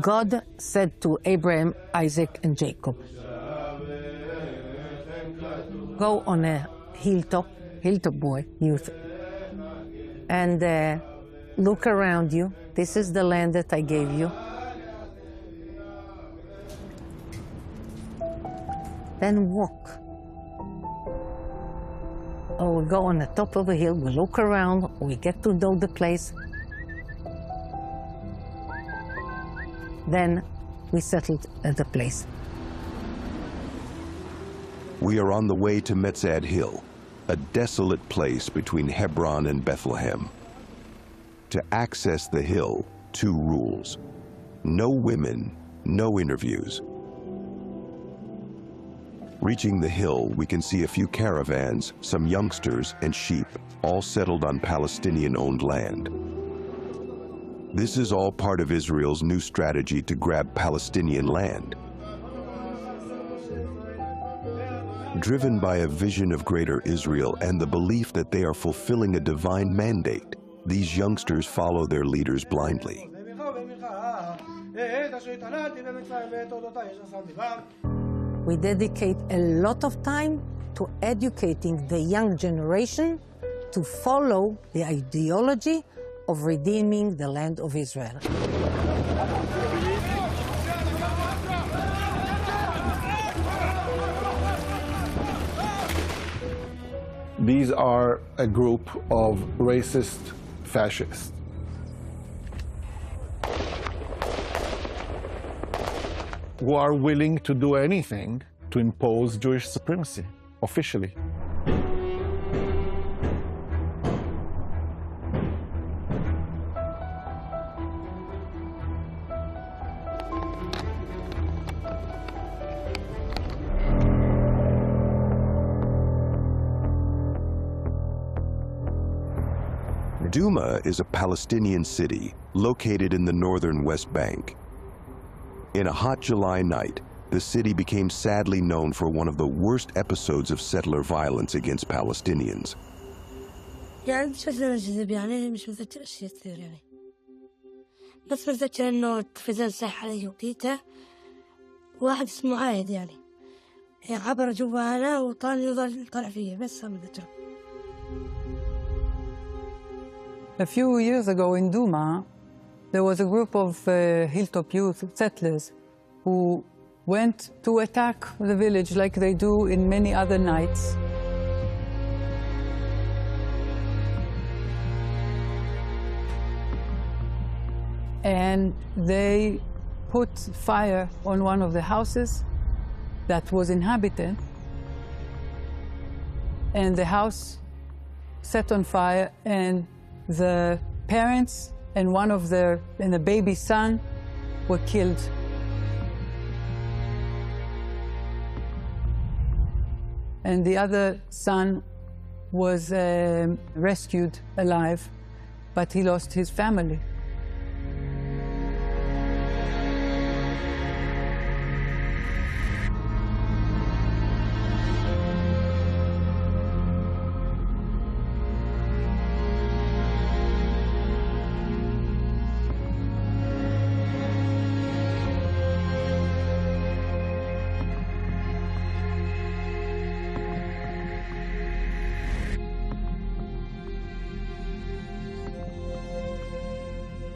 God said to Abraham, Isaac, and Jacob, go on a hilltop boy, youth, and look around you. This is the land that I gave you. Then walk. Or we go on the top of the hill, we look around, we get to know the place. Then we settled at the place. We are on the way to Metzad Hill, a desolate place between Hebron and Bethlehem. To access the hill, 2 rules. No women, no interviews. Reaching the hill, we can see a few caravans, some youngsters, and sheep, all settled on Palestinian-owned land. This is all part of Israel's new strategy to grab Palestinian land. Driven by a vision of greater Israel and the belief that they are fulfilling a divine mandate, these youngsters follow their leaders blindly. We dedicate a lot of time to educating the young generation to follow the ideology of redeeming the land of Israel. These are a group of racist fascists. Who are willing to do anything to impose Jewish supremacy, officially. Duma is a Palestinian city located in the northern West Bank. In a hot July night, the city became sadly known for one of the worst episodes of settler violence against Palestinians. يعني بشكل الجذب يعني مش متذكر أشياء كثير يعني بس متذكر إنه التلفزيون صح عليه وقتها واحد اسمه عايد يعني عبر جوانا وطال يظل طلع فيه بس ما متذكره. A few years ago in Duma, there was a group of hilltop youth settlers who went to attack the village like they do in many other nights. And they put fire on one of the houses that was inhabited, and the house set on fire, and the parents and the baby son were killed. And the other son was rescued alive, but he lost his family.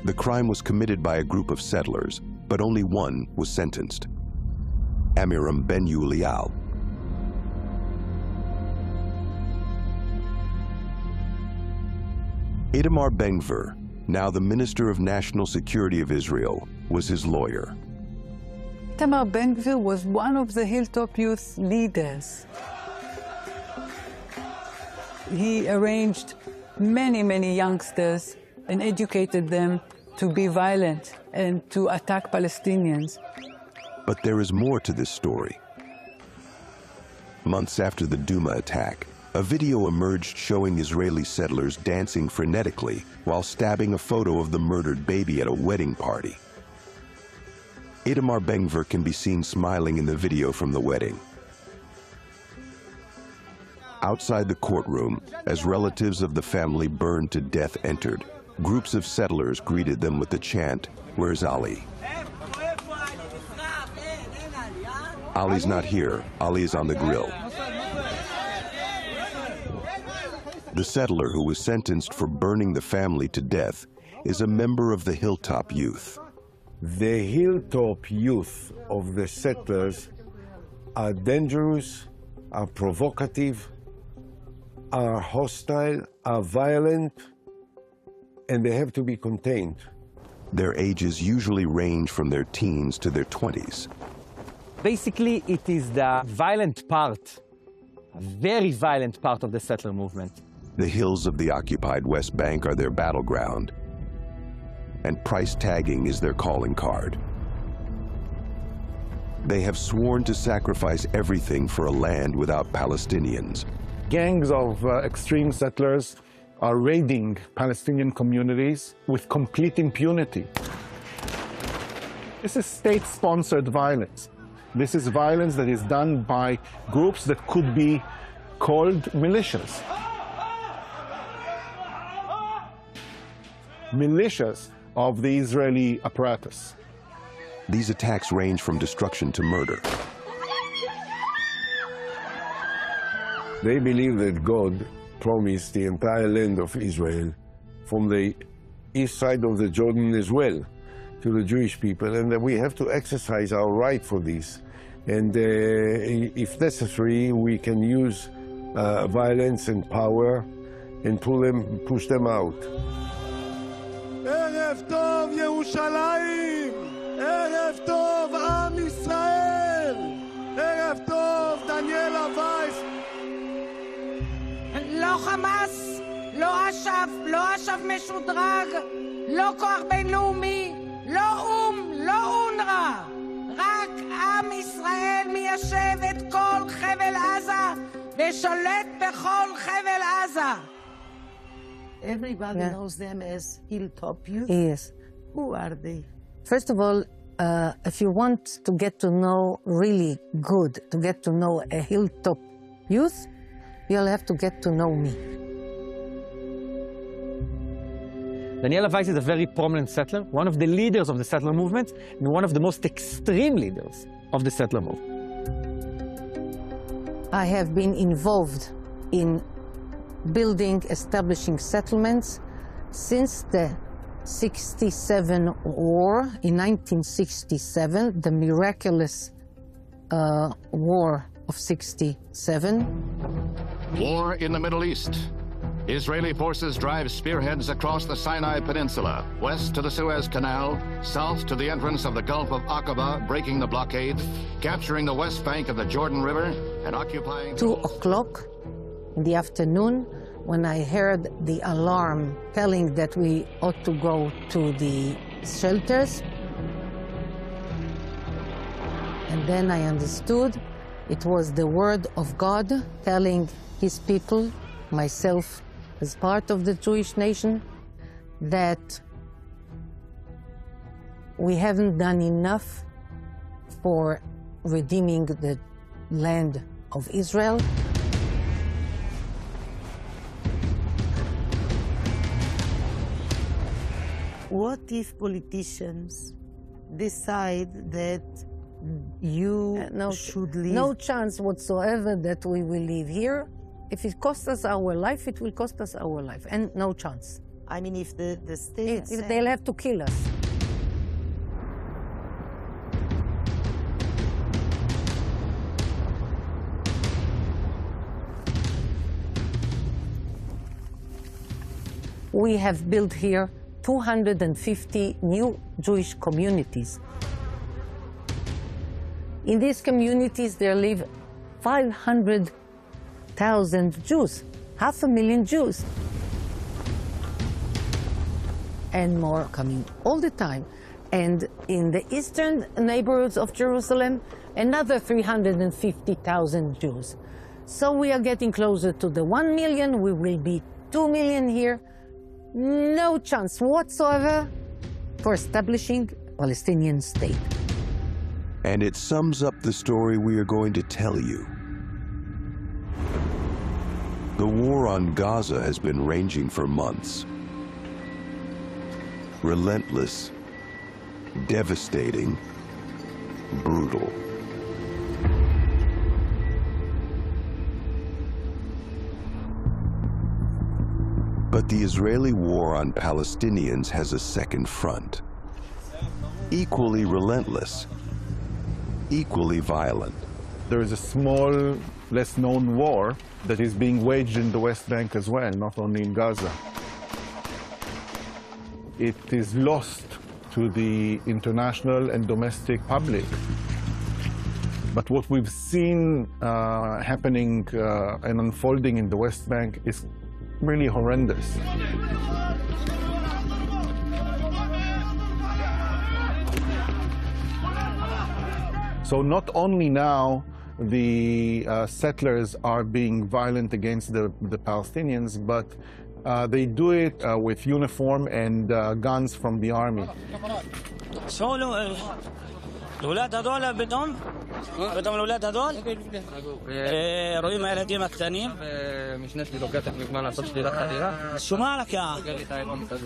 The crime was committed by a group of settlers, but only one was sentenced. Amiram Ben Ulial. Itamar Ben-Gvir, now the Minister of National Security of Israel, was his lawyer. Itamar Ben-Gvir was one of the Hilltop Youth leaders. He arranged many youngsters and educated them to be violent and to attack Palestinians. But there is more to this story. Months after the Duma attack, a video emerged showing Israeli settlers dancing frenetically while stabbing a photo of the murdered baby at a wedding party. Itamar Ben-Gvir can be seen smiling in the video from the wedding. Outside the courtroom, as relatives of the family burned to death entered, groups of settlers greeted them with the chant, "Where's Ali?" Ali's not here. Ali is on the grill. The settler who was sentenced for burning the family to death is a member of the Hilltop Youth. The Hilltop Youth of the settlers are dangerous, are provocative, are hostile, are violent, and they have to be contained. Their ages usually range from their teens to their 20s. Basically, it is the violent part, a very violent part of the settler movement. The hills of the occupied West Bank are their battleground, and price tagging is their calling card. They have sworn to sacrifice everything for a land without Palestinians. Gangs of extreme settlers are raiding Palestinian communities with complete impunity. This is state-sponsored violence. This is violence that is done by groups that could be called militias. Militias of the Israeli apparatus. These attacks range from destruction to murder. They believe that God promised the entire land of Israel from the east side of the Jordan as well to the Jewish people, and that we have to exercise our right for this. And if necessary, we can use violence and power and push them out. ערב טוב ירושלים, ערב טוב עם ישראל, ערב טוב דניאלה וייס. לא חמאס, לא אש"ף, לא אש"ף משודרג, לא כוח בינלאומי, לא אום, לא אונר"א. רק עם ישראל מיישב את כל חבל עזה ושולט בכל חבל עזה. Everybody knows them as Hilltop Youth. Yes. Who are they? First of all, if you want to get to know really good, to get to know a Hilltop Youth, you'll have to get to know me. Daniela Weiss is a very prominent settler, one of the leaders of the settler movement, and one of the most extreme leaders of the settler movement. I have been involved in building, establishing settlements since the 67 war, in 1967, the miraculous war of 67. War in the Middle East. Israeli forces drive spearheads across the Sinai Peninsula, west to the Suez Canal, south to the entrance of the Gulf of Aqaba, breaking the blockade, capturing the west bank of the Jordan River, and occupying... 2 o'clock in the afternoon, when I heard the alarm telling that we ought to go to the shelters. And then I understood it was the word of God telling his people, myself as part of the Jewish nation, that we haven't done enough for redeeming the land of Israel. What if politicians decide that you should leave? No chance whatsoever that we will leave here. If it costs us our life, it will cost us our life, and no chance. I mean, if the state... If they'll have to kill us. We have built here 250 new Jewish communities. In these communities, there live 500,000 Jews, 500,000 Jews. And more coming all the time. And in the eastern neighborhoods of Jerusalem, another 350,000 Jews. So we are getting closer to the 1 million. We will be 2 million here. No chance whatsoever for establishing a Palestinian state. And it sums up the story we are going to tell you. The war on Gaza has been raging for months. Relentless, devastating, brutal. But the Israeli war on Palestinians has a second front. Equally relentless, equally violent. There is a small, less-known war that is being waged in the West Bank as well, not only in Gaza. It is lost to the international and domestic public. But what we've seen happening and unfolding in the West Bank is really horrendous. So not only now the settlers are being violent against the Palestinians, but they do it with uniform and guns from the army. الولاد هذول بدهم الولاد هذول رويهم الهديم الثانيين مش نسلي لوقاتك معنا صدق لي لا شو مالك يا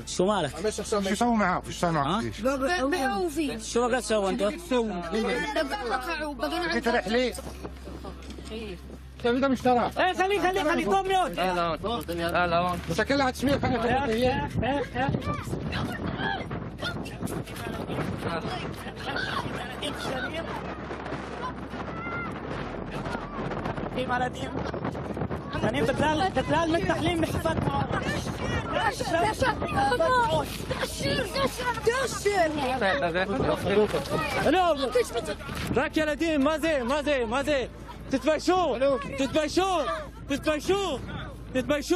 شو مالك شو سووا معاه شو سووا معاه شو قاعد تسوي انت انت رحلي كيف مشترى ايه خلي قوم يوت لا شكلها تسمير في مالدين يعني تتلال متحلين بحفظ ذاك يا لدين ما زي تتبايشوا تتبايش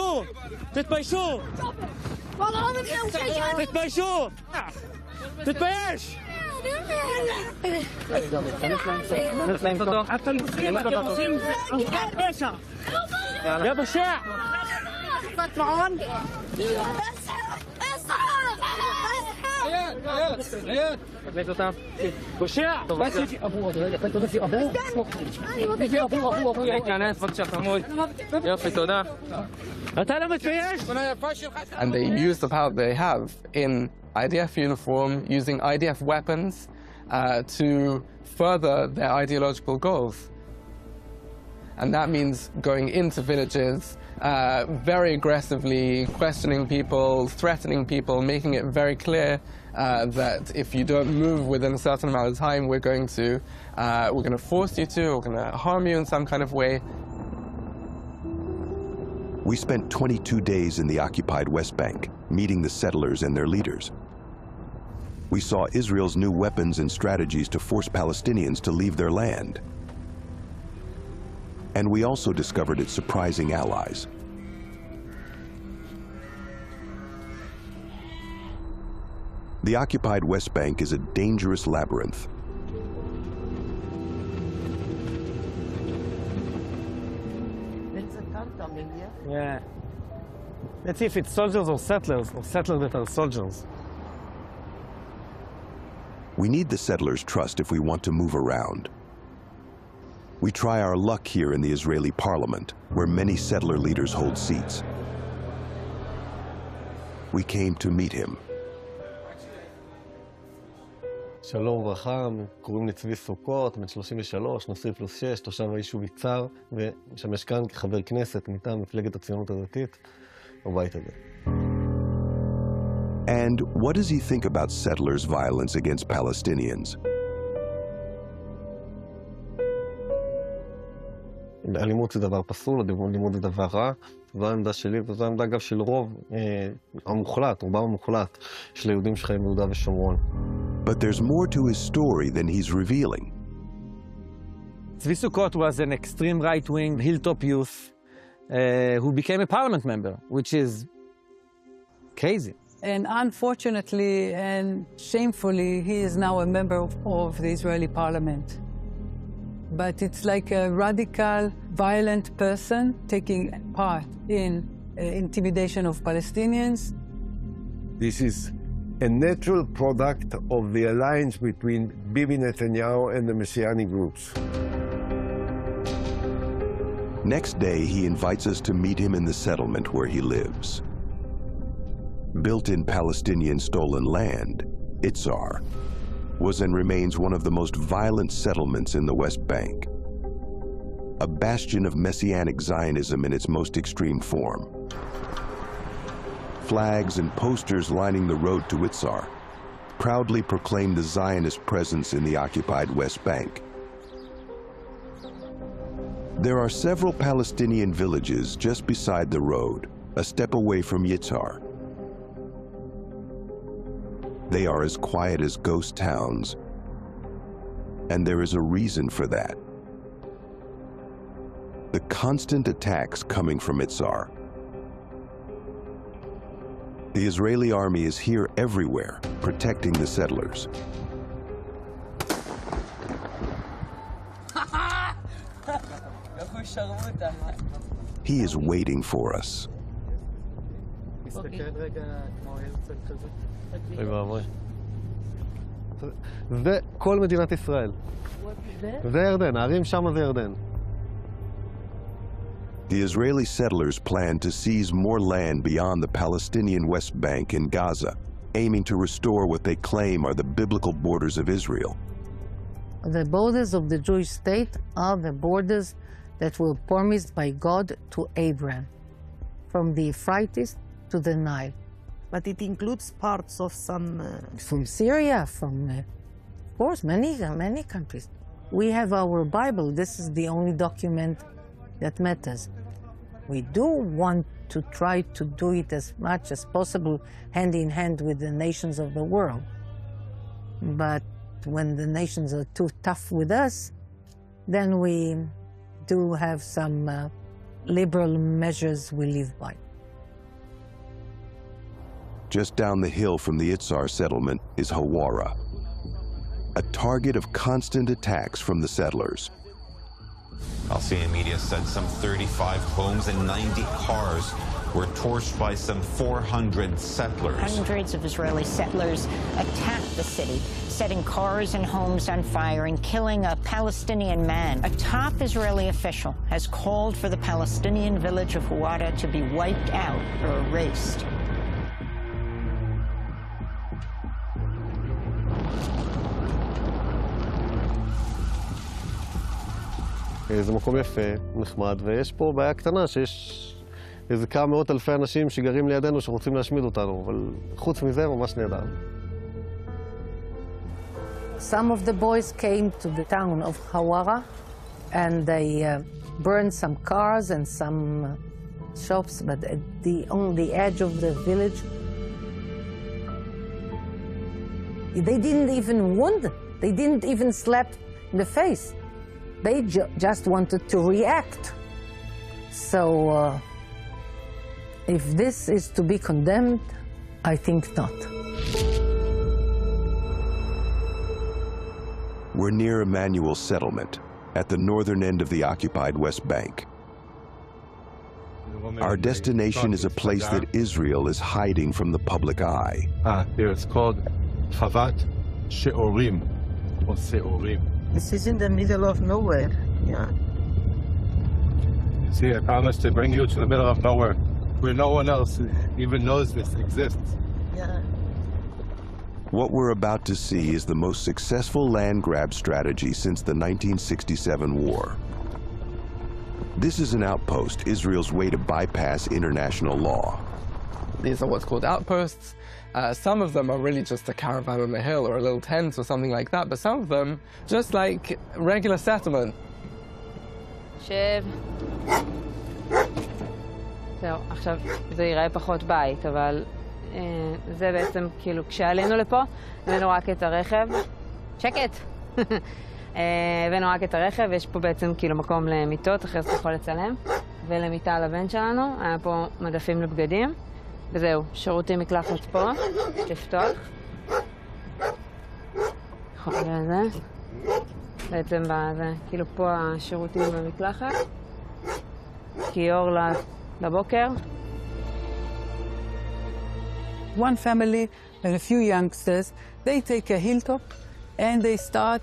يا بشاع طلعون بشاع بس في ابوه في ابوه يعني فتش حمود يا فتودا انت لا متفيش and they use the power they have in IDF uniform, using IDF weapons to further their ideological goals. And that means going into villages, very aggressively questioning people, threatening people, making it very clear that if you don't move within a certain amount of time, we're going to force you to, we're going to harm you in some kind of way. We spent 22 days in the occupied West Bank, meeting the settlers and their leaders. We saw Israel's new weapons and strategies to force Palestinians to leave their land. And we also discovered its surprising allies. The occupied West Bank is a dangerous labyrinth. Yeah. Let's see if it's soldiers or settlers that are soldiers. We need the settlers' trust if we want to move around. We try our luck here in the Israeli parliament, where many settler leaders hold seats. We came to meet him. שלום וברכה, קוראים לי צבי סוכות, בן 33, נשוי +6, תושב היישוב יצהר, ומשמש כאן כחבר כנסת מטעם מפלגת הציונות הדתית בבית הזה. And what does he think about settlers' violence against Palestinians? אלימות זה דבר פסול, אלימות זה דבר רע, זו העמדה שלי וזו העמדה גם של רוב המוחלט, רובם המוחלט של היהודים שחיים ביהודה ושומרון. But there's more to his story than he's revealing. Tzvi Sukkot was an extreme right-wing hilltop youth who became a parliament member, which is crazy. And unfortunately and shamefully, he is now a member of the Israeli parliament. But it's like a radical, violent person taking part in intimidation of Palestinians. This is a natural product of the alliance between Bibi Netanyahu and the Messianic groups. Next day, he invites us to meet him in the settlement where he lives. Built in Palestinian stolen land, Itzar was and remains one of the most violent settlements in the West Bank. A bastion of Messianic Zionism in its most extreme form. flags and posters lining the road to Itzar proudly proclaim the Zionist presence in the occupied West Bank. There are several Palestinian villages just beside the road, a step away from Yitzhar. They are as quiet as ghost towns, and there is a reason for that. The constant attacks coming from Itzar. The Israeli army is here everywhere, protecting the settlers. He is waiting for us. זה כל מדינת ישראל. זה ירדן, הערים שם זה ירדן. The Israeli settlers plan to seize more land beyond the Palestinian West Bank and Gaza, aiming to restore what they claim are the biblical borders of Israel. The borders of the Jewish state are the borders that were promised by God to Abraham, from the Euphrates to the Nile. But it includes parts of some... From Syria, from, of course, many countries. We have our Bible. This is the only document that matters. We do want to try to do it as much as possible hand in hand with the nations of the world. But when the nations are too tough with us, then we do have some liberal measures we live by. Just down the hill from the Itzar settlement is Hawara, a target of constant attacks from the settlers. Palestinian media said some 35 homes and 90 cars were torched by some 400 settlers. Hundreds of Israeli settlers attacked the city, setting cars and homes on fire and killing a Palestinian man. A top Israeli official has called for the Palestinian village of Hawara to be wiped out or erased. זה מקום יפה, נחמד, ויש פה בעיה קטנה שיש איזה כמה מאות אלפי אנשים שגרים לידינו שרוצים להשמיד אותנו, אבל חוץ מזה ממש נהדר. Some of the boys came to the town of Hawara and they burned some cars and some shops, but on the edge of the village, they didn't even wound, they didn't even slap in the face. They just wanted to react. So if this is to be condemned, I think not. We're near Emmanuel's settlement, at the northern end of the occupied West Bank. Our destination is a place that Israel is hiding from the public eye. Here it's called Chavat She'orim, or Se'orim. This is in the middle of nowhere, yeah. See, I promised to bring you to the middle of nowhere, where no one else even knows this exists. Yeah. What we're about to see is the most successful land grab strategy since the 1967 war. This is an outpost, Israel's way to bypass international law. These are what's called outposts. Some of them are really just a caravan on a hill or a little tent or something like that, but some of them just like regular settlement. שב. זהו, עכשיו זה ייראה פחות בית, אבל זה בעצם כאילו כשעלינו לפה, הבאנו רק את הרכב. שקט! הבאנו רק את הרכב, יש פה בעצם כאילו מקום למיטות, אחרי זה יכול לצלם, ולמיטה על הבן שלנו, היה פה מדפים לבגדים. וזהו, שירותים מקלחת פה, לפתוח. חובה לזה. בעצם בזה, כאילו פה השירותים במקלחת. כיור לבוקר. One family and a few youngsters, they take a hilltop and they start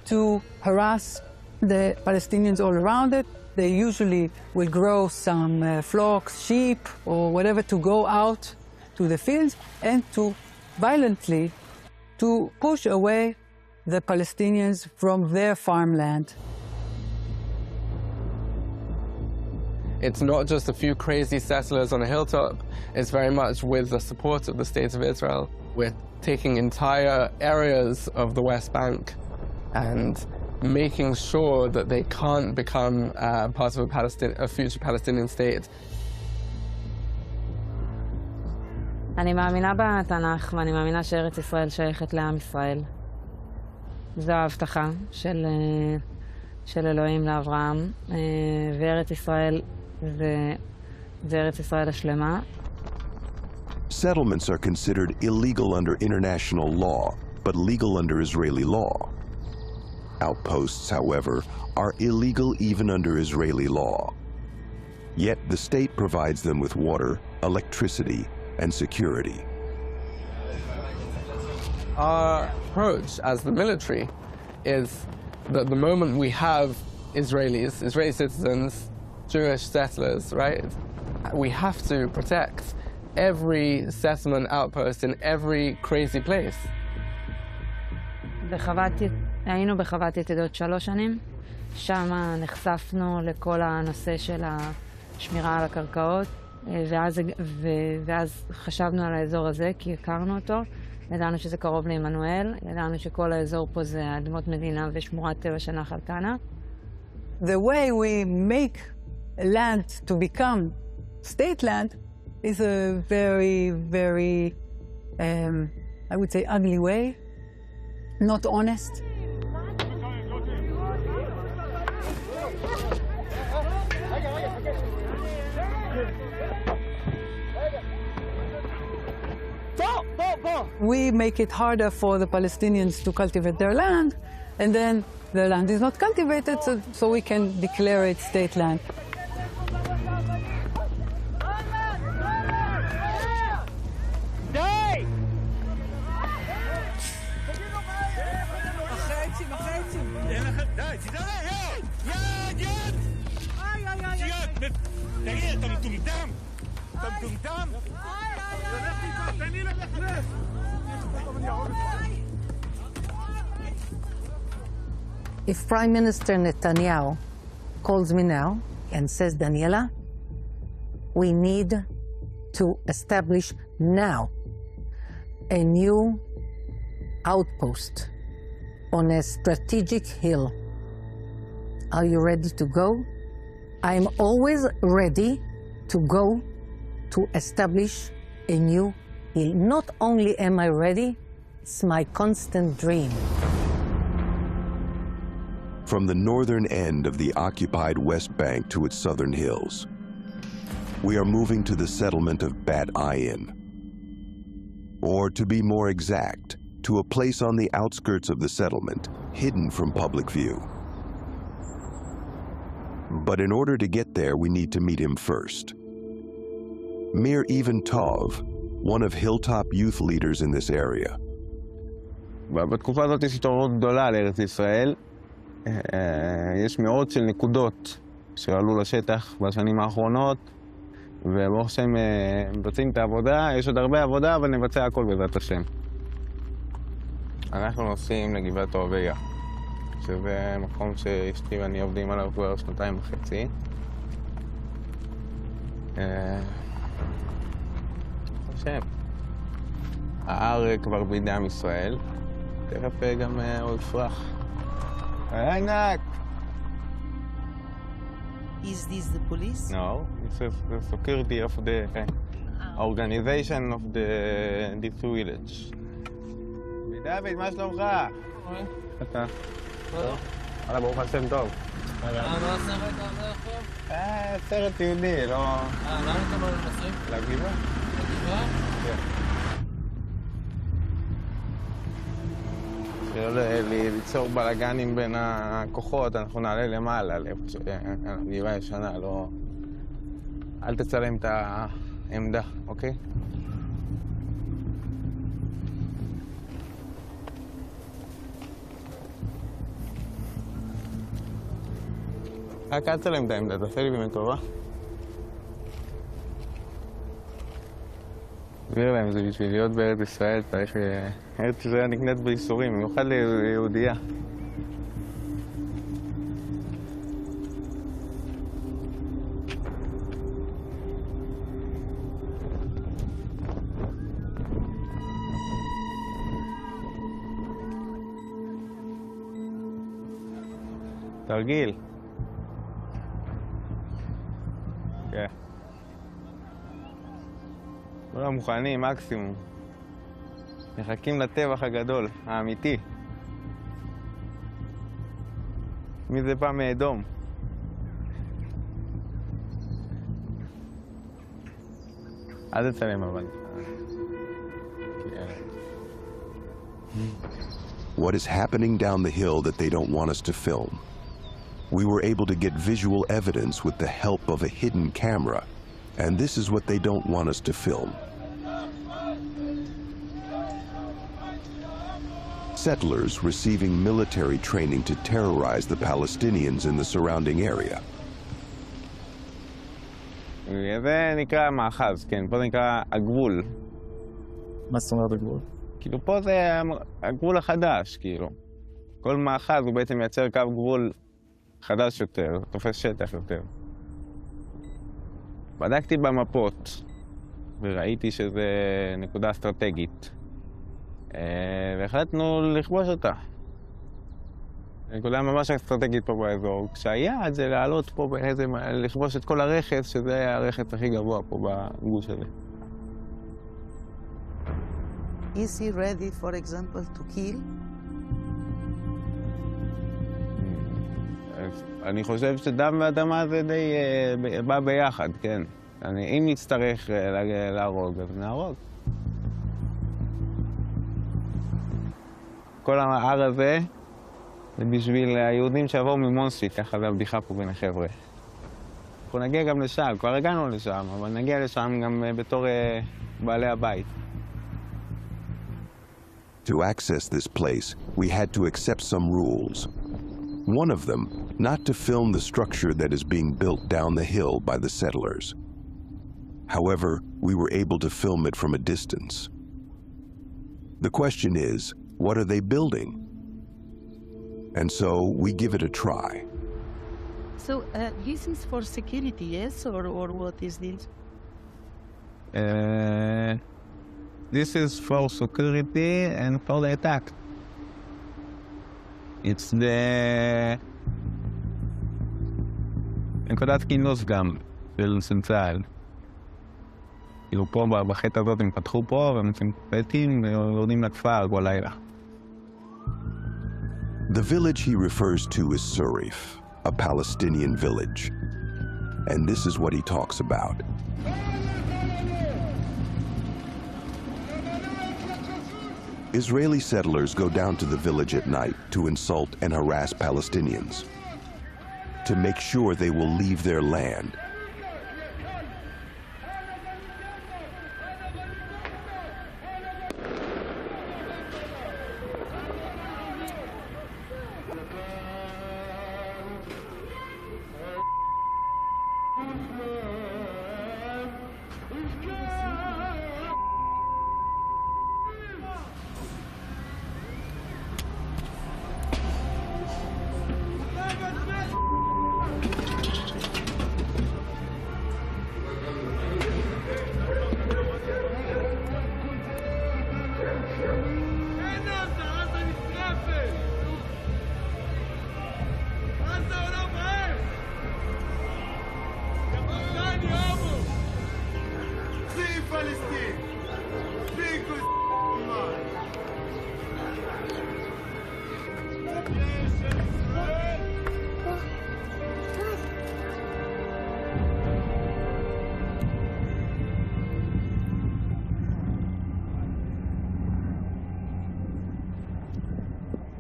to harass the Palestinians all around it. They usually will grow some flocks, sheep, or whatever to go out to the fields and to violently to push away the Palestinians from their farmland. It's not just a few crazy settlers on a hilltop. It's very much with the support of the State of Israel. We're taking entire areas of the West Bank and making sure that they can't become part of a future Palestinian state. אני מאמינה בתנ"ך, ואני מאמינה שארץ ישראל שייכת לעם ישראל. זו ההבטחה של אלוהים לאברהם, וארץ ישראל זה ארץ ישראל השלמה. Settlements are considered illegal under international law, but legal under Israeli law. Outposts, however, are illegal even under Israeli law. Yet the state provides them with water, electricity, and security. Our approach as the military is that the moment we have Israeli citizens, Jewish settlers, right, we have to protect every settlement outpost in every crazy place. היינו בחוות יתדות 3 שנים, שם נחשפנו לכל הנושא של השמירה על הקרקעות, ואז חשבנו על האזור הזה כי הכרנו אותו, ידענו שזה קרוב לעמנואל, ידענו שכל האזור פה זה אדמות מדינה ושמורת טבע של נחל קנה. The way we make land to become state land is a very, very, I would say, ugly way, not honest. We make it harder for the Palestinians to cultivate their land, and then the land is not cultivated, so we can declare it state land. If Prime Minister Netanyahu calls me now and says, Daniela, we need to establish now a new outpost on a strategic hill. Are you ready to go? I am always ready to go to establish a new hill. Not only am I ready, it's my constant dream. From the northern end of the occupied West Bank to its southern hills, we are moving to the settlement of Bat Ayin, or to be more exact, to a place on the outskirts of the settlement, hidden from public view. But in order to get there, we need to meet him first. Mir Even Tov, one of Hilltop youth leaders in this area. בתקופה הזאת יש התעוררות גדולה לארץ ישראל. יש מאות של נקודות שעלו לשטח בשנים האחרונות, וברוך השם מבצעים את העבודה. יש עוד הרבה עבודה, אבל נבצע הכל בעזרת השם. אנחנו נוסעים לגבעת עוביה, שזה מקום שאשתי ואני עובדים עליו כבר 2.5 השם. ההר כבר בידי עם ישראל, תכף גם הוא יפרח. ענק! Is this the police? No, it's the security of the organization of this village. דוד, מה שלומך? אתה? טוב. וואלה, ברוך השם טוב. מה הסרט הזה? סרט יהודי, לא... למה אתה לא מנסים? לגבעה. לגבעה? כן. ליצור בלגנים בין הכוחות, אנחנו נעלה למעלה, לגבעה ישנה, לא... אל תצלם את העמדה, אוקיי? רק אל תצלם את העמדה, תעשה לי באמת טובה. תסביר להם, זה בשביל להיות בארץ ישראל, צריך... ארץ ישראל נקנית בייסורים, במיוחד ליהודייה. תרגיל. כן. כולם מוכנים, מקסימום. מחכים לטבח הגדול, האמיתי. מזה פעם מאדום. אל תצלם אבל. What is happening down the hill that they don't want us to film? We were able to get visual evidence with the help of a hidden camera, and this is what they don't want us to film. Settlers receiving military training to terrorize the Palestinians in the surrounding area. זה נקרא מאחז, כן, פה זה נקרא הגבול. מה זאת אומרת הגבול? כאילו פה זה הגבול החדש, כאילו. כל מאחז הוא בעצם מייצר קו גבול חדש יותר, תופס שטח יותר. בדקתי במפות וראיתי שזה נקודה אסטרטגית. והחלטנו לכבוש אותה. נקודה ממש אסטרטגית פה באזור. כשהיעד זה לעלות פה בעצם, לכבוש את כל הרכס, שזה הרכס הכי גבוה פה בגוש הזה. Is he ready, for example, to kill? אני חושב שדם ואדמה זה די בא ביחד, כן. אם נצטרך להרוג, אז נהרוג. כל ההר הזה זה בשביל היהודים שעברו ממונספיט, ככה זה הבדיחה פה בין החבר'ה. אנחנו נגיע גם לשם, כבר הגענו לשם, אבל נגיע לשם גם בתור בעלי הבית. To access this place, we had to accept some rules. One of them, not to film the structure that is being built down the hill by the settlers. However, we were able to film it from a distance. The question is, what are they building? And so we give it a try. So this is for security, yes, or what is this? This is for security and for the attack. It's the נקודת כינוס גם של צה"ל. כאילו פה בחטא הזאת הם פתחו פה והם עושים פטים ויורדים לכפר כל לילה. The village he refers to is Surif, a Palestinian village. And this is what he talks about. Israeli settlers go down to the village at night to insult and harass Palestinians, to make sure they will leave their land.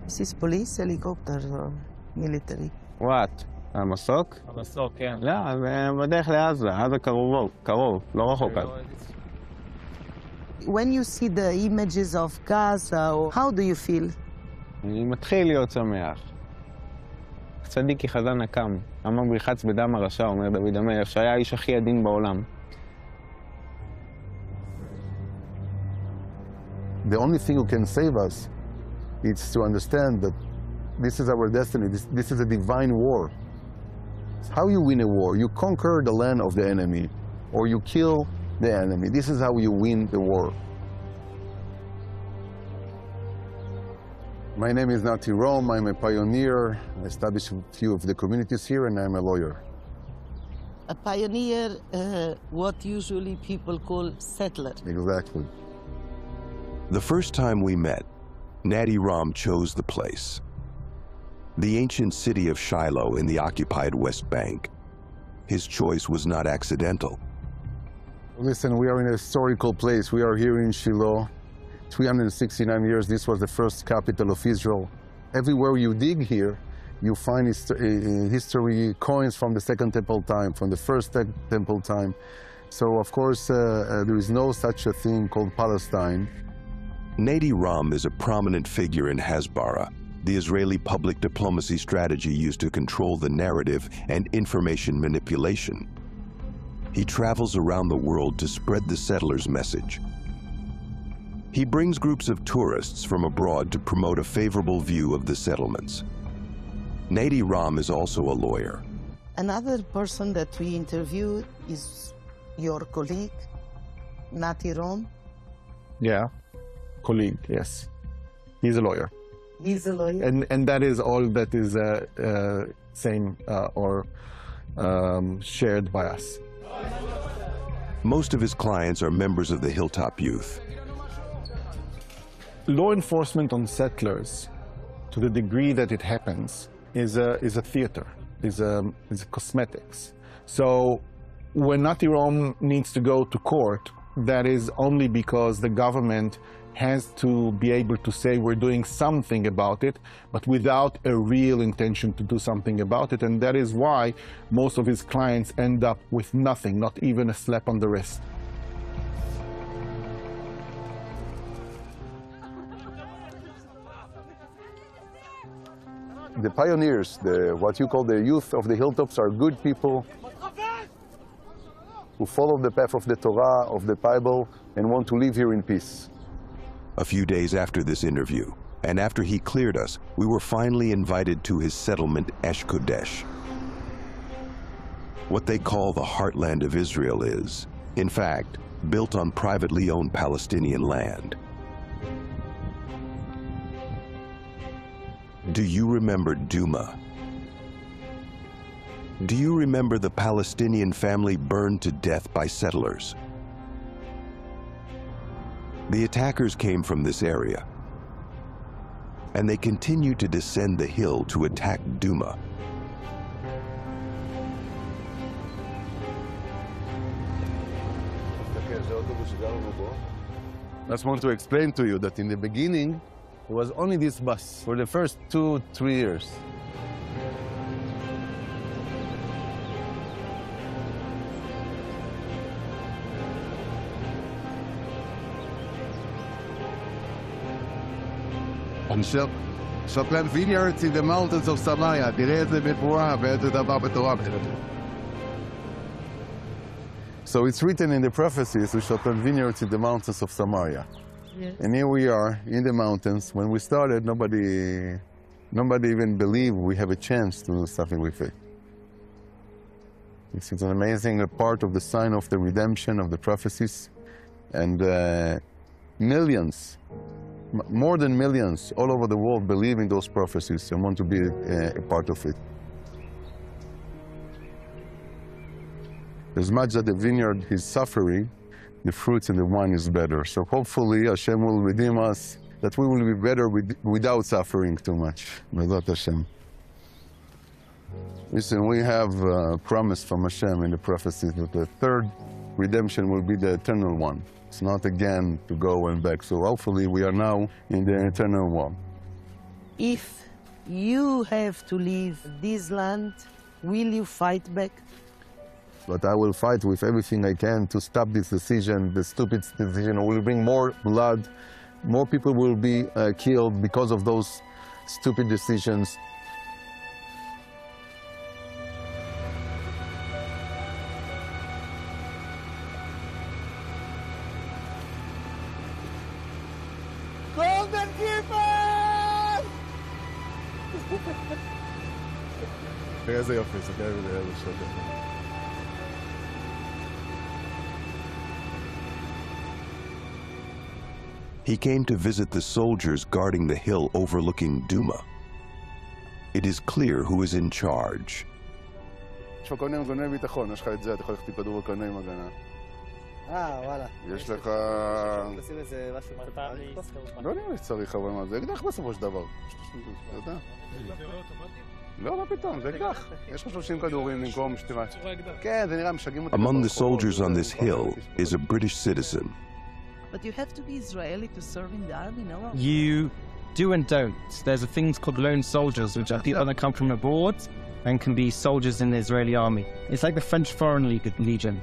This is police helicopter or military. What? המסוק? המסוק, כן. לא, זה בדרך לעזה, עזה קרוב, לא רחוק. When you see the images of Gaza, how do you feel? אני מתחיל להיות שמח. צדיק כי חזן הקם. אמר בריחץ בדם הרשע, אומר דוד המלך, שהיה האיש הכי עדין בעולם. The only thing who can save us is to understand that this is our destiny. This is a divine war. How you win a war? You conquer the land of the enemy, or you kill the enemy. This is how you win the war. My name is Nati Rome. I'm a pioneer. I established a few of the communities here, and I'm a lawyer. A pioneer, what usually people call settler. Exactly. The first time we met, Nati Ram chose the place. The ancient city of Shiloh in the occupied West Bank. His choice was not accidental. Listen, we are in a historical place. We are here in Shiloh. 369 years, this was the first capital of Israel. Everywhere you dig here, you find history coins from the Second Temple time, from the First Temple time. So, of course, there is no such a thing called Palestine. Nati Ram is a prominent figure in Hasbara, the Israeli public diplomacy strategy used to control the narrative and information manipulation. He travels around the world to spread the settlers' message. He brings groups of tourists from abroad to promote a favorable view of the settlements. Nati Ram is also a lawyer. Another person that we interviewed is your colleague, Nati Ram. Yeah, colleague, yes. He's a lawyer. He's a lawyer. And that is all that is same or shared by us. Most of his clients are members of the Hilltop Youth. Law enforcement on settlers, to the degree that it happens, is a theater, is cosmetics. So when Nati Ram needs to go to court, that is only because the government has to be able to say we're doing something about it, but without a real intention to do something about it. And that is why most of his clients end up with nothing, not even a slap on the wrist. The pioneers, what you call the youth of the hilltops, are good people who follow the path of the Torah, of the Bible, and want to live here in peace. A few days after this interview, and after he cleared us, we were finally invited to his settlement, Esh Kodesh. What they call the heartland of Israel is, in fact, built on privately owned Palestinian land. Do you remember Duma? Do you remember the Palestinian family burned to death by settlers? The attackers came from this area, and they continued to descend the hill to attack Duma. I just want to explain to you that in the beginning, there was only this bus for the first 2-3 years. Shotland vineyards in the mountains of Samaria. תראה את זה מפורש ואיזה דבר בתורה. So it's written in the prophecies to Shotland vineyards in the mountains of Samaria. Yes. And here we are in the mountains. When we started, nobody even believed we have a chance to do something with it. It's an amazing part of the sign of the redemption of the prophecies. And millions, more than millions, all over the world believe in those prophecies and want to be a part of it. As much that the vineyard is suffering, the fruits and the wine is better. So hopefully Hashem will redeem us, that we will be better without suffering too much. B'ezrat Hashem. Listen, we have a promise from Hashem in the prophecies that the third redemption will be the eternal one. It's not again to go and back. So hopefully we are now in the eternal one. If you have to leave this land, will you fight back? But I will fight with everything I can to stop this decision, the stupid decision. It will bring more blood. More people will be killed because of those stupid decisions. Golden Keeper! איזה יופי, זה כאלה שוטר. He came to visit the soldiers guarding the hill overlooking Duma. It is clear who is in charge. יש לך כל מיני מנגנוני ביטחון, יש לך את זה, אתה יכול ללכת עם כדור וקנה עם הגנה. וואלה. יש לך... תשים איזה משהו... לא נראה לי שצריך, אבל מה, זה אקדח בסופו של דבר. אתה יודע? לא, מה פתאום, זה אקדח. יש לך 30 כדורים במקום שתימה. כן, זה נראה, משגעים אותי. Among the soldiers on this hill is a British citizen. But you have to be Israeli to serve in the army, no? You do and don't. There's things called lone soldiers, which are people that come from abroad and can be soldiers in the Israeli army. It's like the French Foreign Legion.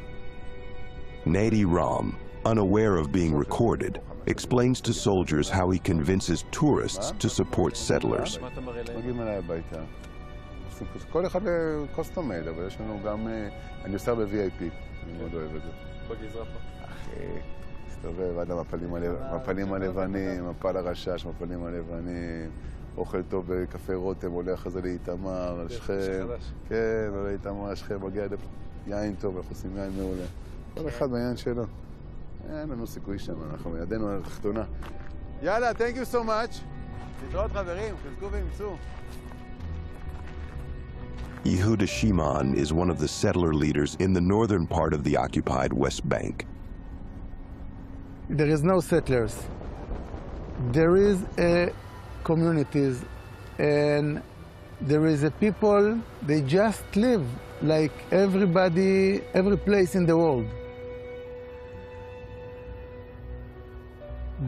Nadi Ram, unaware of being recorded, explains to soldiers how he convinces tourists to support settlers. מגיעים אליי הביתה. כל אחד קוסטום מייד, אבל יש לנו גם... אני עושה ב-VIP, אני מאוד אוהב את זה. בגזרה פה. אחי, מסתובב עד המפלים הלבנים, מפל הרשש, מפלים הלבנים, אוכל טוב בקפה רותם, עולה אחרי זה לאיתמר, שכם. כן, עולה לאיתמר, שכם, מגיע יין טוב, אנחנו עושים יין מעולה. כל אחד בעניין שלו. אין לנו סיכוי שם, אנחנו ידנו על התחתונה. יאללה, thank you so much. להתראות חברים, חזקו ואמצו. Yehuda Shimon is one of the settler leaders in the northern part of the occupied West Bank. There is no settlers. There is communities, and there is a people, they just live like everybody, every place in the world.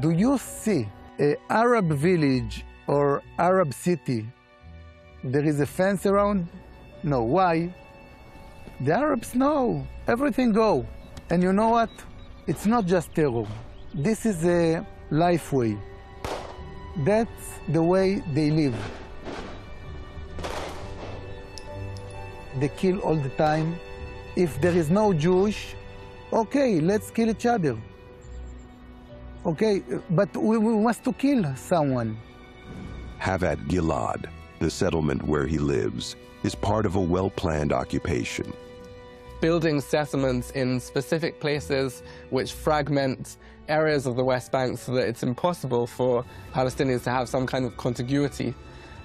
Do you see an Arab village or Arab city? There is a fence around? No. Why? The Arabs know everything go. And you know what? It's not just terror. This is a life way. That's the way they live. They kill all the time. If there is no Jewish, okay, let's kill each other. Okay, but we must to kill someone. Havat Gilad, the settlement where he lives, is part of a well-planned occupation. Building settlements in specific places which fragment areas of the West Bank so that it's impossible for Palestinians to have some kind of contiguity,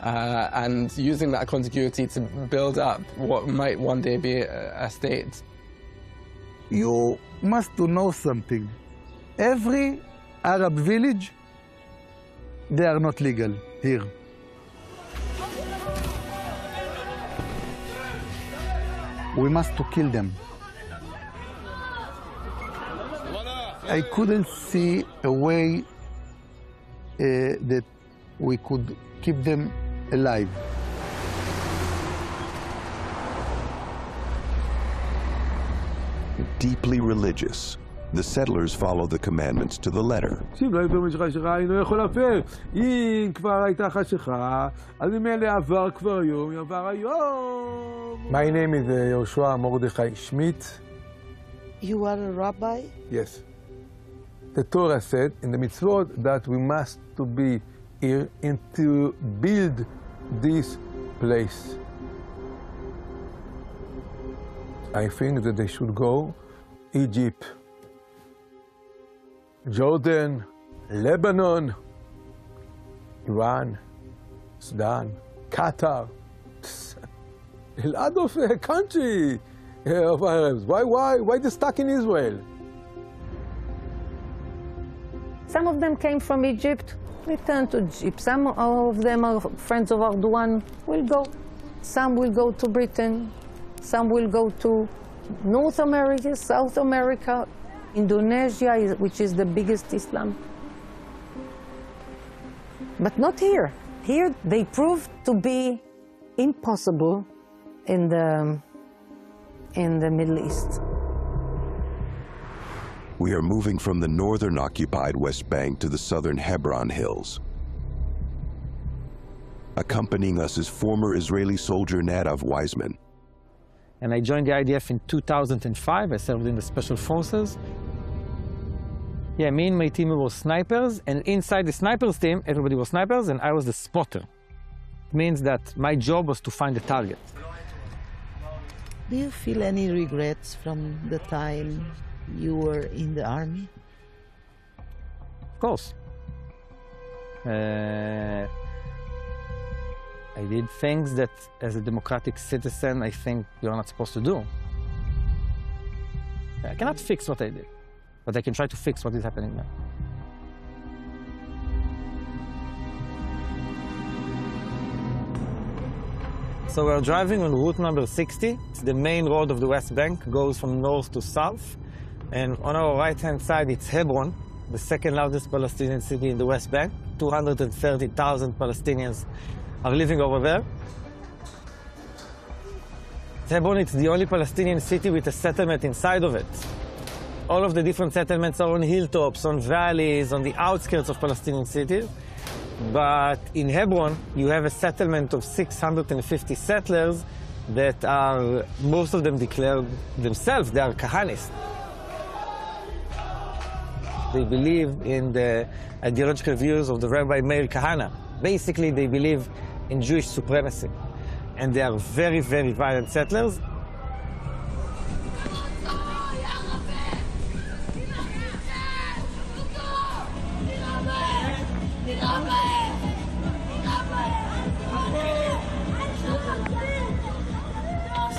and using that contiguity to build up what might one day be a state. You must to know something. Every Arab village, they are not legal here. We must to kill them. I couldn't see a way that we could keep them alive. Deeply religious, the settlers follow the commandments to the letter. My name is Yoshua Mordechai Schmidt. You are a rabbi? Yes. The Torah said in the mitzvot that we must to be here and to build this place. I think that they should go Egypt, Jordan, Lebanon, Iran, Sudan, Qatar. A lot of country of Arabs. Why they stuck in Israel? Some of them came from Egypt, returned to Egypt. Some of them are friends of Erdogan, will go. Some will go to Britain. Some will go to North America, South America, Indonesia, which is the biggest Islam. But not here. Here they proved to be impossible in the Middle East. We are moving from the northern occupied West Bank to the southern Hebron Hills. Accompanying us is former Israeli soldier Nadav Weizman. And I joined the IDF in 2005. I served in the Special Forces. Yeah, me and my team were snipers, and inside the snipers team, everybody was snipers, and I was the spotter. It means that my job was to find the target. Do you feel any regrets from the time you were in the army? Of course. I did things that, as a democratic citizen, I think you're not supposed to do. I cannot fix what I did, but I can try to fix what is happening now. So we're driving on route number 60. It's the main road of the West Bank, goes from north to south. And on our right-hand side, it's Hebron, the second largest Palestinian city in the West Bank. 230,000 Palestinians are living over there. Hebron is the only Palestinian city with a settlement inside of it. All of the different settlements are on hilltops, on valleys, on the outskirts of Palestinian cities. But in Hebron, you have a settlement of 650 settlers that are, most of them declare themselves, they are Kahanists. They believe in the ideological views of the Rabbi Meir Kahana. Basically, they believe in Jewish supremacy. And they are very, very violent settlers.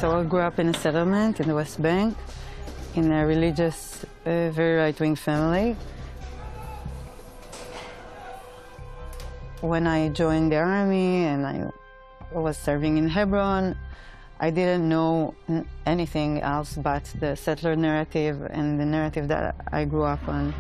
So I grew up in a settlement in the West Bank, in a religious, very right-wing family. When I joined the army and I was serving in Hebron, I didn't know anything else but the settler narrative and the narrative that I grew up on.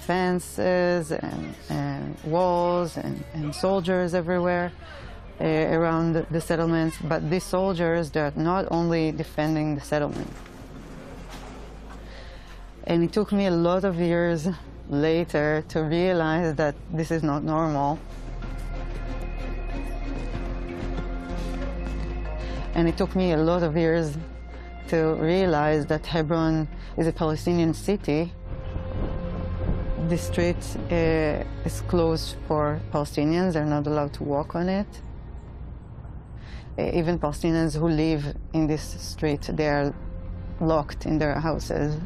Fences and walls and soldiers everywhere around the settlements, but these soldiers, they're not only defending the settlement. And it took me a lot of years later to realize that this is not normal. And it took me a lot of years to realize that Hebron is a Palestinian city. The street is closed for Palestinians. They're not allowed to walk on it. Even Palestinians who live in this street, they are locked in their houses,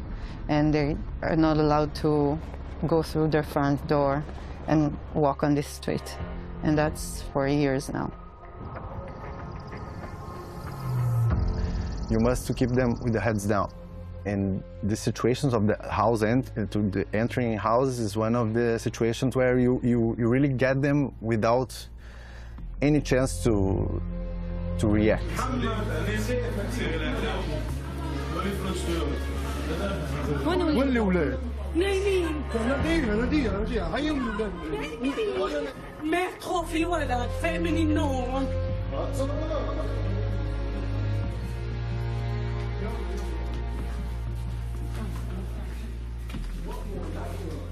and they are not allowed to go through their front door and walk on this street. And that's for years now. You must keep them with the heads down. And the situations of the house the entering houses is one of the situations where you really get them without any chance to react.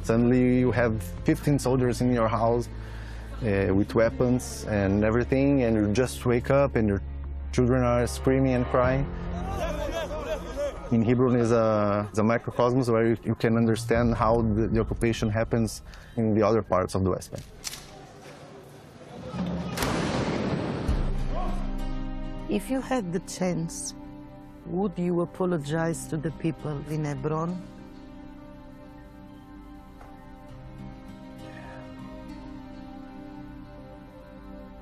Suddenly you have 15 soldiers in your house with weapons and everything, and you just wake up and your children are screaming and crying. In Hebron is a microcosmos where you can understand how the occupation happens in the other parts of the West Bank. If you had the chance, would you apologize to the people in Hebron?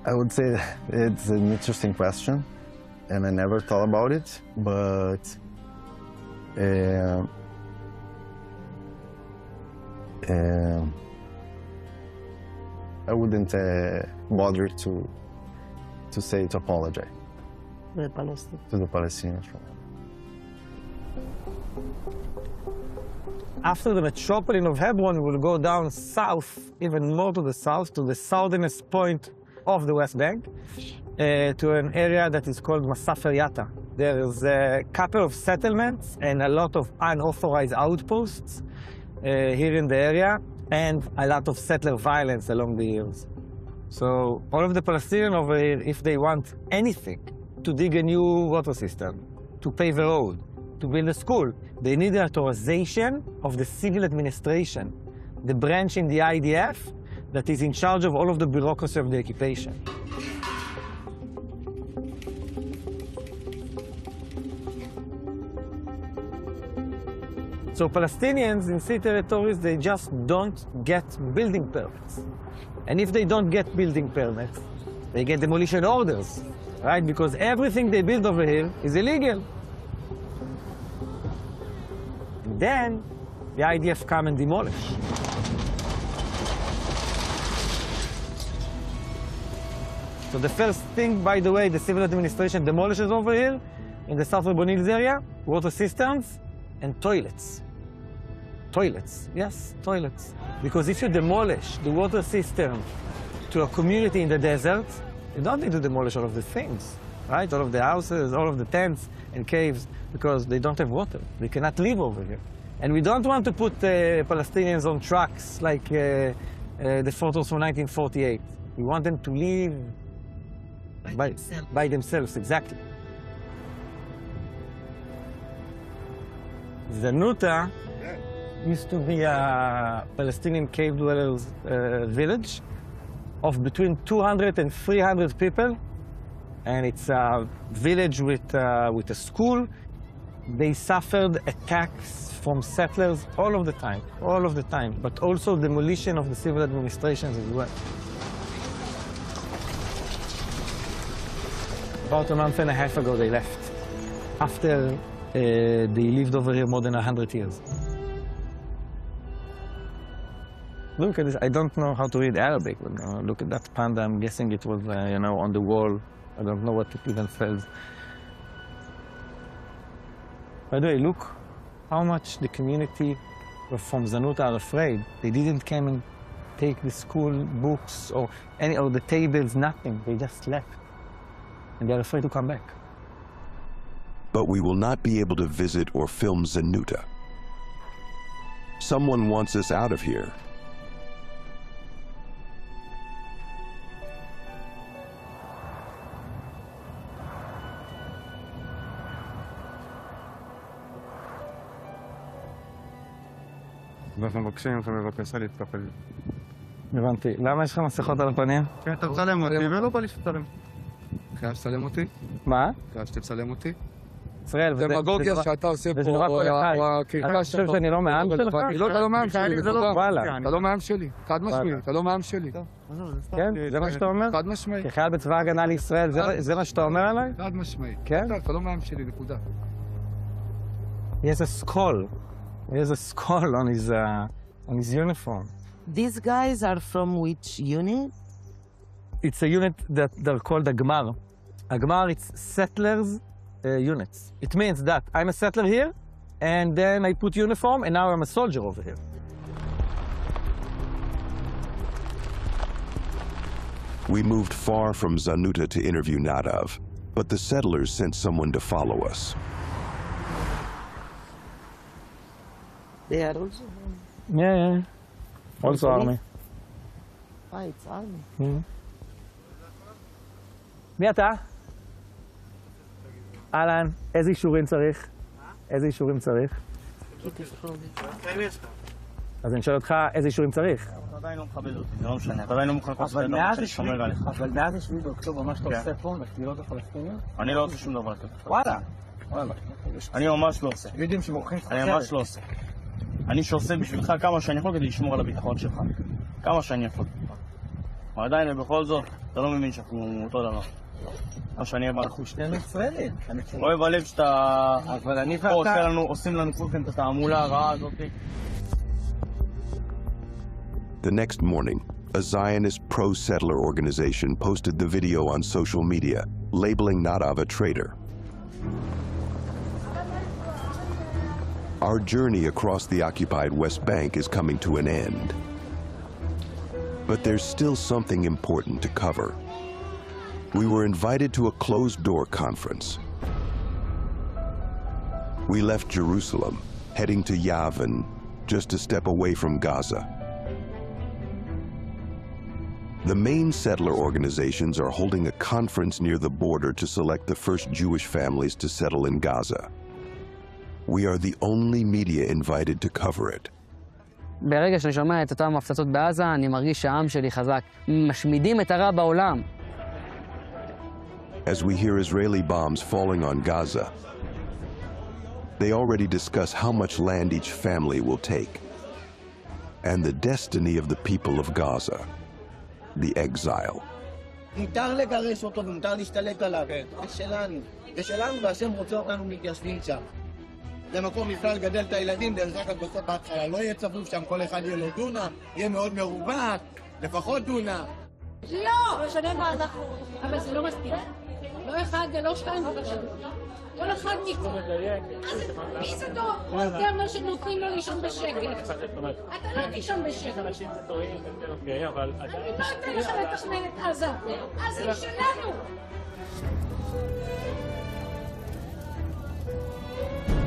I would say it's an interesting question, and I never thought about it, but I wouldn't bother to apologize The Palestinians. to the Palestinians. After the metropolis of Hebron, we'll go down south, even more to the south, to the southernest point of the West Bank, to an area that is called Massacre. There's a couple of settlements and a lot of unauthorized outposts here in the area, and a lot of settler violence along the years. So all of the Palestinians over here, if they want anything, to dig a new water system, to pave a road, to build a school, they need the authorization of the civil administration, the branch in the IDF that is in charge of all of the bureaucracy of the occupation. So Palestinians in sea territories, they just don't get building permits. And if they don't get building permits, they get demolition orders, right? Because everything they build over here is illegal. And then the IDF come and demolish. So the first thing, by the way, the civil administration demolishes over here in the South Urban Hills area, water systems and toilets. Toilets, yes, toilets. Because if you demolish the water system to a community in the desert, you don't need to demolish all of the things, right? All of the houses, all of the tents and caves, because they don't have water. They cannot live over here. And we don't want to put Palestinians on trucks like the photos from 1948. We want them to live by themselves, exactly. Zanuta used to be a Palestinian cave dwellers village of between 200 and 300 people. And it's a village with a school. They suffered attacks from settlers all of the time, but also demolition of the civil administrations as well. About a month and a half ago, they left, after they lived over here more than 100 years. Look at this. I don't know how to read Arabic, but look at that panda. I'm guessing it was, you know, on the wall. I don't know what it even says. By the way, look how much the community from Zanuta are afraid. They didn't come and take the school books or the tables, nothing. They just left. And they're afraid to come back. But we will not be able to visit or film Zanuta. Someone wants us out of here. אנחנו מבקשים לך בבקשה להתקפל. הבנתי. למה יש לך מסכות על הפנים? כן, אתה מצלם אותי ולא בא לי שתצלם. חייב שתצלם אותי? מה? חייב שתצלם אותי? ישראל, דמגוגיה שאתה עושה פה, או הקרקע שלך. אני חושב שאני לא מעם שלך? לא, אתה לא מעם שלי, אתה לא מעם שלי, חד משמעי, אתה לא מעם שלי. כן? זה מה שאתה אומר? חד משמעי. כחייל בצבא ההגנה לישראל, זה מה שאתה אומר עליי? חד משמעי. כן? אתה לא מעם שלי, נקודה. He has a skull. He has a skull on his uniform. These guys are from which unit? It's a unit that they're called Agmar. Agmar, it's settlers units. It means that I'm a settler here, and then I put uniform, and now I'm a soldier over here. We moved far from Zanuta to interview Nadav, but the settlers sent someone to follow us. They are also? Yeah. Also army. It's army. מי אתה? אהלן, איזה אישורים צריך? איזה אישורים צריך? אז אני שואל אותך, איזה אישורים צריך? אתה עדיין לא מכבד אותי, זה לא משנה, אתה עדיין לא מוכן לעשות אבל מאז השביעי באוקטובר, מה שאתה עושה פה, בקהילות הפלסטיניות? אני לא עושה שום דבר כזה. וואלה. אני ממש לא עושה. יודעים שמוכרים לך אחרת. אני ממש לא עושה. אני שעושה בשבילך כמה שאני יכול כדי לשמור על הביטחון שלך. כמה שאני יכול. אבל עדיין, ובכל זאת, אתה לא מבין שאנחנו אותו דבר. מה שאני אבא. אנחנו שנינו ישראלים. אוהב הלב שאתה... עושים לנו כולכם את התעמולה הרעה הזאת. The next morning, a Zionist pro-settler organization posted the video on social media, labeling Nadav a traitor. Our journey across the occupied West Bank is coming to an end. But there's still something important to cover. We were invited to a closed-door conference. We left Jerusalem, heading to Yavin, just a step away from Gaza. The main settler organizations are holding a conference near the border to select the first Jewish families to settle in Gaza. We are the only media invited to cover it. ברגע שאני שומע את אותם הפצצות בעזה, אני מרגיש שהעם שלי חזק. משמידים את הרע בעולם. As we hear Israeli bombs falling on Gaza, they already discuss how much land each family will take, and the destiny of the people of Gaza, the exile. מותר לגרש אותו ומותר להשתלט עליו. זה שלנו. זה שלנו והשם רוצה אותנו מתיישבים שם. זה מקום בכלל לגדל את הילדים, דרך אגב בסוף בהתחלה לא יהיה צפוף שם, כל אחד יהיה לו דונם, יהיה מאוד מרווח, לפחות דונם. לא! משנה מה אנחנו, אבל זה לא מספיק. לא אחד ולא שתיים ולא שלוש. כל אחד ניקו. מי זה טוב? זה אומר שנותנים לו לישון בשקט. אתה לא תישון בשקט. אנשים טועים, אבל... אני לא אתן לך לתכנן את עזה. עזה היא שלנו.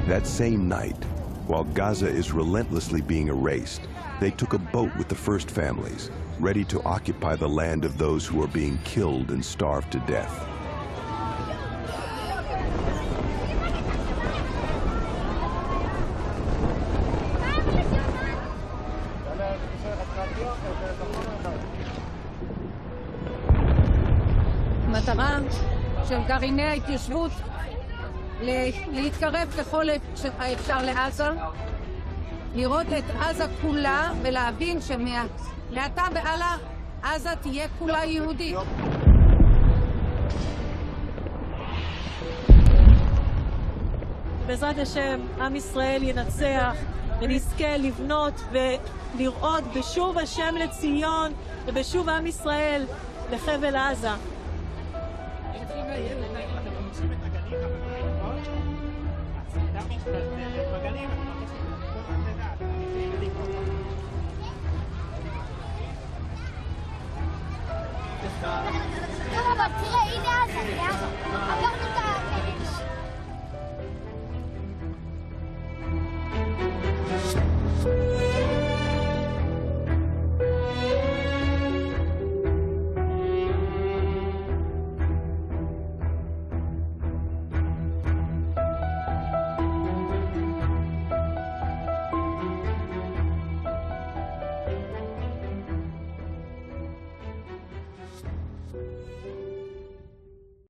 That same night, while Gaza is relentlessly being erased, they took a boat with the first families, ready to occupy the land of those who are being killed and starved to death. המטרה של גרעיני ההתיישבות להתקרב ככל האפשר לעזה, לראות את עזה כולה ולהבין שמעתה והלאה עזה תהיה כולה יהודית. בעזרת השם, עם ישראל ינצח ונזכה לבנות ולראות בשוב השם לציון ובשוב עם ישראל לחבל עזה.